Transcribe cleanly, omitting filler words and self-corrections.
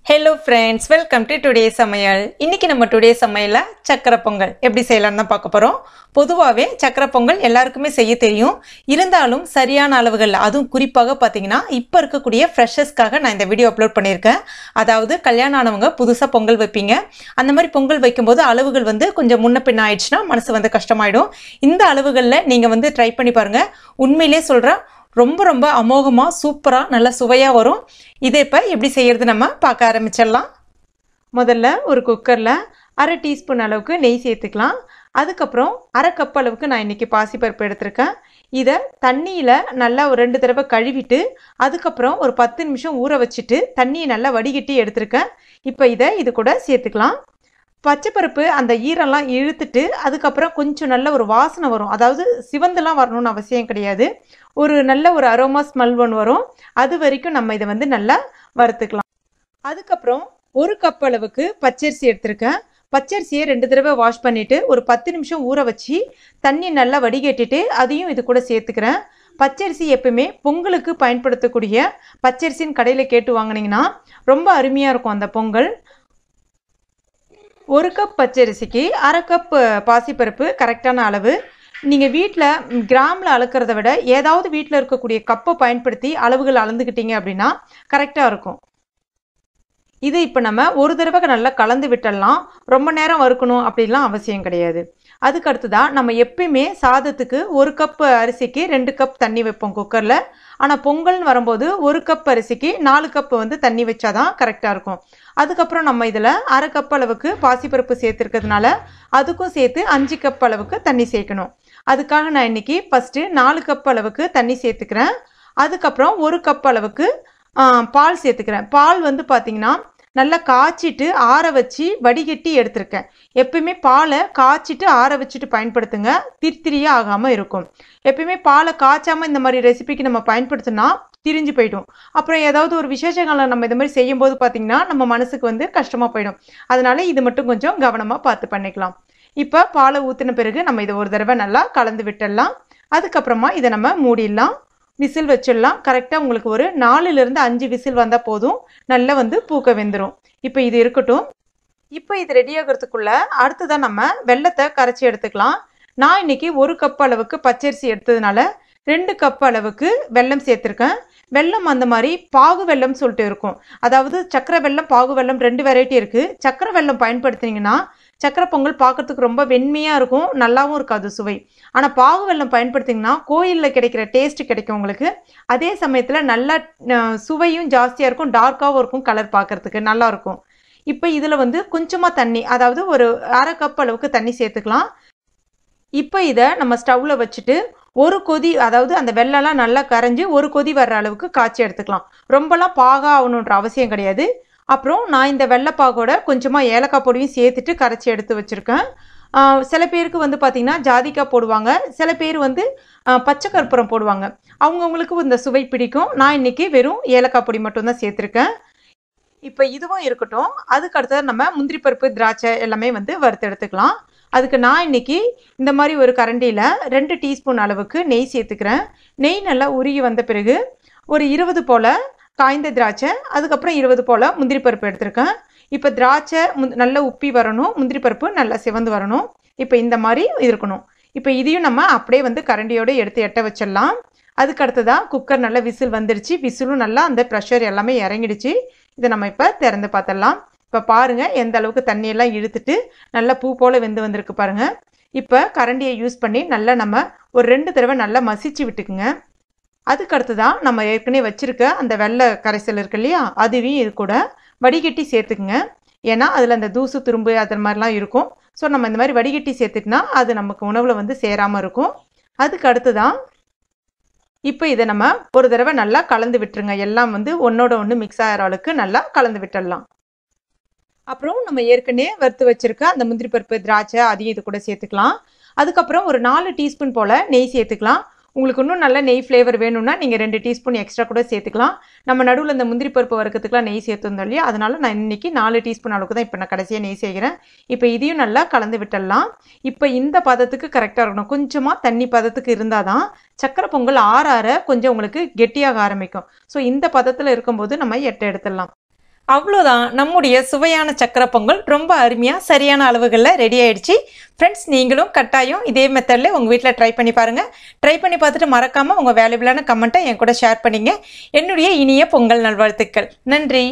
Hello friends, welcome to today சமையல். இன்றைக்கி நம்ம டுடே சமையலில் சக்கரை பொங்கல் எப்படி செய்யலான்னு தான் பார்க்க போகிறோம். பொதுவாகவே சக்கரை பொங்கல் எல்லாருக்குமே செய்ய தெரியும். இருந்தாலும் சரியான அளவுகளில், அதுவும் குறிப்பாக பார்த்தீங்கன்னா இப்போ இருக்கக்கூடிய ஃப்ரெஷர்ஸ்க்காக நான் இந்த வீடியோ அப்லோட் பண்ணியிருக்கேன். அதாவது கல்யாணம் ஆனவங்க புதுசாக பொங்கல் வைப்பீங்க. அந்த மாதிரி பொங்கல் வைக்கும்போது அளவுகள் கொஞ்சம் முன்ன பின்ன ஆயிடுச்சுன்னா மனசு கஷ்டமாயிடும். இந்த அளவுகளில் நீங்கள் ட்ரை பண்ணி பாருங்கள். உண்மையிலே சொல்கிறேன், ரொம்ப அமோகமாக சூப்பராக நல்லா சுவையாக வரும். இதை இப்போ எப்படி செய்கிறது நம்ம பார்க்க ஆரம்பிச்சிடலாம். முதல்ல ஒரு குக்கரில் 1/2 டீஸ்பூன் அளவுக்கு நெய் சேர்த்துக்கலாம். அதுக்கப்புறம் 1/2 கப் அளவுக்கு நான் இன்றைக்கி பாசிப்பருப்பு எடுத்திருக்கேன். இதை தண்ணியில் நல்லா ஒரு 2 தடவை கழுவிட்டு அதுக்கப்புறம் ஒரு 10 நிமிஷம் ஊற வச்சுட்டு தண்ணியை நல்லா வடிகட்டி எடுத்திருக்கேன். இப்போ இது கூட சேர்த்துக்கலாம். பச்சைப்பருப்பு அந்த ஈரெல்லாம் இழுத்துட்டு அதுக்கப்புறம் கொஞ்சம் நல்ல ஒரு வாசனை வரும். அதாவது சிவந்தெல்லாம் வரணும்னு அவசியம் கிடையாது. ஒரு நல்ல ஒரு அரோமா ஸ்மெல் ஒன்று வரும். அது வரைக்கும் நம்ம இதை நல்லா வறுத்துக்கலாம். அதுக்கப்புறம் 1 கப் அளவுக்கு பச்சரிசி எடுத்திருக்கேன். பச்சரிசியை 2 தடவை வாஷ் பண்ணிவிட்டு ஒரு 10 நிமிஷம் ஊற வச்சு தண்ணி நல்லா வடிகட்டிட்டு அதையும் இது கூட சேர்த்துக்கிறேன். பச்சரிசி எப்பவுமே பொங்கலுக்கு பயன்படுத்தக்கூடிய பச்சரிசின்னு கடையில் கேட்டு வாங்கினீங்கன்னா ரொம்ப அருமையாக இருக்கும் அந்த பொங்கல். 1 கப் பச்சரிசிக்கு 1/2 கப் பாசிப்பருப்பு கரெக்டான அளவு. நீங்கள் வீட்டில் கிராமில் அளக்கிறத விட ஏதாவது வீட்டில் இருக்கக்கூடிய கப்பை பயன்படுத்தி அளவுகள் அளந்துக்கிட்டீங்க அப்படின்னா கரெக்டாக இருக்கும். இது இப்போ நம்ம ஒரு தடவை நல்லா கலந்து விட்டுடலாம். ரொம்ப நேரம் வறுக்கணும் அப்படின்லாம் அவசியம் கிடையாது. அதுக்கு அடுத்ததான் நம்ம எப்பயுமே சாதத்துக்கு 1 கப் அரிசிக்கு 2 கப் தண்ணி வைப்போம் குக்கரில். ஆனால் பொங்கல்னு வரும்போது 1 கப் அரிசிக்கு 4 கப் தண்ணி வச்சாதான் கரெக்டாக இருக்கும். அதுக்கப்புறம் நம்ம இதில் 1/2 கப் அளவுக்கு பாசிப்பருப்பு சேர்த்துருக்கிறதுனால அதுக்கும் சேர்த்து 5 கப் அளவுக்கு தண்ணி சேர்க்கணும். அதுக்காக நான் இன்றைக்கி ஃபஸ்ட்டு 4 கப் அளவுக்கு தண்ணி சேர்த்துக்கிறேன். அதுக்கப்புறம் 1 கப் அளவுக்கு பால் சேர்த்துக்கிறேன். பால் பார்த்திங்கன்னா நல்லா காய்ச்சிட்டு ஆற வச்சு வடிகட்டி எடுத்திருக்கேன். எப்பயுமே பாலை காய்ச்சிட்டு ஆற வச்சுட்டு பயன்படுத்துங்க, திரியாக ஆகாமல் இருக்கும். எப்பயுமே பாலை காய்ச்சாமல் இந்த மாதிரி ரெசிபிக்கு நம்ம பயன்படுத்தினா திரிஞ்சு போயிடும். அப்புறம் ஏதாவது ஒரு விசேஷங்களை நம்ம இது மாதிரி செய்யும்போது பார்த்திங்கன்னா நம்ம மனசுக்கு கஷ்டமாக போயிடும். அதனால இது மட்டும் கொஞ்சம் கவனமாக பார்த்து பண்ணிக்கலாம். இப்போ பாலை ஊற்றின பிறகு நம்ம இதை ஒரு தடவை நல்லா கலந்து விட்டுடலாம். அதுக்கப்புறமா இதை நம்ம மூடிடலாம், விசில் வச்சிடலாம். கரெக்டாக உங்களுக்கு ஒரு 4லிருந்து 5 விசில் வந்தால் போதும். நல்லா பூக்க வெந்துடும். இப்போ இது இருக்கட்டும். இப்போ இது ரெடி ஆகிறதுக்குள்ள அடுத்ததான் நம்ம வெல்லத்தை கரைச்சி எடுத்துக்கலாம். நான் இன்னைக்கு 1 கப் அளவுக்கு பச்சரிசி எடுத்ததுனால 2 கப் அளவுக்கு வெல்லம் சேர்த்துருக்கேன். வெல்லம் அந்த மாதிரி பாகு வெல்லம் சொல்லிட்டு இருக்கும். அதாவது சக்கரை வெல்லம், பாகு வெல்லம் 2 வெரைட்டி இருக்குது. சக்கரை வெல்லம் பயன்படுத்தினீங்கன்னா சக்கரை பொங்கல் பார்க்கறதுக்கு ரொம்ப வெண்மையாக இருக்கும், நல்லாவும் இருக்காது சுவை. ஆனால் பாகு வெல்லம் பயன்படுத்திங்கன்னா கோயிலில் கிடைக்கிற டேஸ்ட் கிடைக்கும் உங்களுக்கு. அதே சமயத்தில் நல்லா சுவையும் ஜாஸ்தியாக இருக்கும், டார்க்காகவும் இருக்கும், கலர் பார்க்கறதுக்கு நல்லாயிருக்கும். இப்போ இதில் கொஞ்சமாக தண்ணி, அதாவது ஒரு 1/2 கப் அளவுக்கு தண்ணி சேர்த்துக்கலாம். இப்போ இதை நம்ம ஸ்டவ்வில் வச்சுட்டு ஒரு கொதி, அதாவது அந்த வெள்ளம்லாம் நல்லா கரைஞ்சி ஒரு கொதி வர்ற அளவுக்கு காய்ச்சி எடுத்துக்கலாம். ரொம்பலாம் பாகா ஆகணுன்ற அவசியம் கிடையாது. அப்புறம் நான் இந்த வெள்ளைப்பாகோட கொஞ்சமாக ஏலக்காய் பொடியும் சேர்த்துட்டு கரைச்சி எடுத்து வச்சுருக்கேன். சில பேருக்கு பார்த்திங்கன்னா ஜாதிக்காய் போடுவாங்க, சில பேர் பச்சை கற்பூரம் போடுவாங்க. அவங்கவுங்களுக்கு இந்த சுவை பிடிக்கும். நான் இன்றைக்கி வெறும் ஏலக்காய் பொடி மட்டும்தான் சேர்த்துருக்கேன். இப்போ இதுவும் இருக்கட்டும். அதுக்கு அடுத்தது நம்ம முந்திரி பருப்பு, திராட்சை எல்லாமே வறுத்து எடுத்துக்கலாம். அதுக்கு நான் இன்றைக்கி இந்த மாதிரி ஒரு கரண்டியில் 2 டீஸ்பூன் அளவுக்கு நெய் சேர்த்துக்கிறேன். நெய் நல்லா உருகி வந்த பிறகு ஒரு 20 போல் காய்ந்த திராட்சை, அதுக்கப்புறம் 20 போல் முந்திரி பருப்பு எடுத்திருக்கேன். இப்போ திராட்சை நல்லா உப்பி வரணும், முந்திரி பருப்பு நல்லா சிவந்து வரணும். இப்போ இந்த மாதிரி இருக்கணும். இப்போ இதையும் நம்ம அப்படியே கரண்டியோடு எடுத்து எட்ட வச்சிடலாம். அதுக்கு அடுத்ததாக குக்கர் நல்லா விசில் வந்துடுச்சு. விசிலும் நல்லா அந்த ப்ரெஷர் எல்லாமே இறங்கிடுச்சு. இதை நம்ம இப்போ திறந்து பார்த்துடலாம். இப்போ பாருங்கள் எந்த அளவுக்கு தண்ணியெல்லாம் இழுத்துட்டு நல்லா பூ போல் வந்திருக்கு பாருங்கள். இப்போ கரண்டியை யூஸ் பண்ணி நல்லா நம்ம ஒரு 2 தடவை நல்லா மசிச்சு விட்டுக்குங்க. அதுக்கு அடுத்ததான் நம்ம ஏற்கனவே வச்சுருக்க அந்த வெள்ளை கரைசல் இருக்கு இல்லையா, அதுவும் இது கூட வடிகட்டி சேர்த்துக்குங்க. ஏன்னா அதில் அந்த தூசு துரும்பு அது மாதிரிலாம் இருக்கும். ஸோ நம்ம இந்த மாதிரி வடிகட்டி சேர்த்துக்கினா அது நமக்கு உணவில் சேராமல் இருக்கும். அதுக்கு அடுத்ததான் இப்போ இதை நம்ம ஒரு தடவை நல்லா கலந்து விட்டுருங்க. எல்லாம் ஒன்றோட ஒன்று மிக்ஸ் ஆகிற அளவுக்கு நல்லா கலந்து விட்டுடலாம். அப்புறம் நம்ம ஏற்கனவே வறுத்து வச்சுருக்க அந்த முந்திரி பருப்பு, திராட்சை அதையும் இது கூட சேர்த்துக்கலாம். அதுக்கப்புறம் ஒரு 4 டீஸ்பூன் போல் நெய் சேர்த்துக்கலாம். உங்களுக்கு இன்னும் நல்ல நெய் ஃப்ளேவர் வேணும்னா நீங்கள் 2 டீஸ்பூன் எக்ஸ்ட்ரா கூட சேர்த்துக்கலாம். நம்ம நடுவில் இந்த முந்திரி பருப்பு வறுக்கிறதுக்குலாம் நெய் சேர்த்துருந்தோம் இல்லையா, அதனால் நான் இன்றைக்கி 4 டீஸ்பூன் அளவுக்கு தான் இப்போ நான் கடைசியாக நெய் செய்கிறேன். இப்போ இதையும் நல்லா கலந்து விட்டுடலாம். இப்போ இந்த பதத்துக்கு கரெக்டாக இருக்கணும். கொஞ்சமாக தண்ணி பதத்துக்கு இருந்தால் தான் சக்கரை பொங்கல் ஆற கொஞ்சம் உங்களுக்கு கெட்டியாக ஆரம்பிக்கும். ஸோ இந்த பதத்தில் இருக்கும்போது நம்ம எட்டை எடுத்துடலாம். அவ்வளோதான், நம்முடைய சுவையான சக்கரை பொங்கல் ரொம்ப அருமையாக சரியான அளவுகளில் ரெடி ஆயிடுச்சு. ஃப்ரெண்ட்ஸ், நீங்களும் கட்டாயம் இதே மெத்தடில் உங்கள் வீட்டில் ட்ரை பண்ணி பாருங்கள். ட்ரை பண்ணி பார்த்துட்டு மறக்காமல் உங்கள் வேல்யூபிளான கமெண்ட்டை என் கூட ஷேர் பண்ணிங்க. என்னுடைய இனிய பொங்கல் நல்வாழ்த்துக்கள். நன்றி.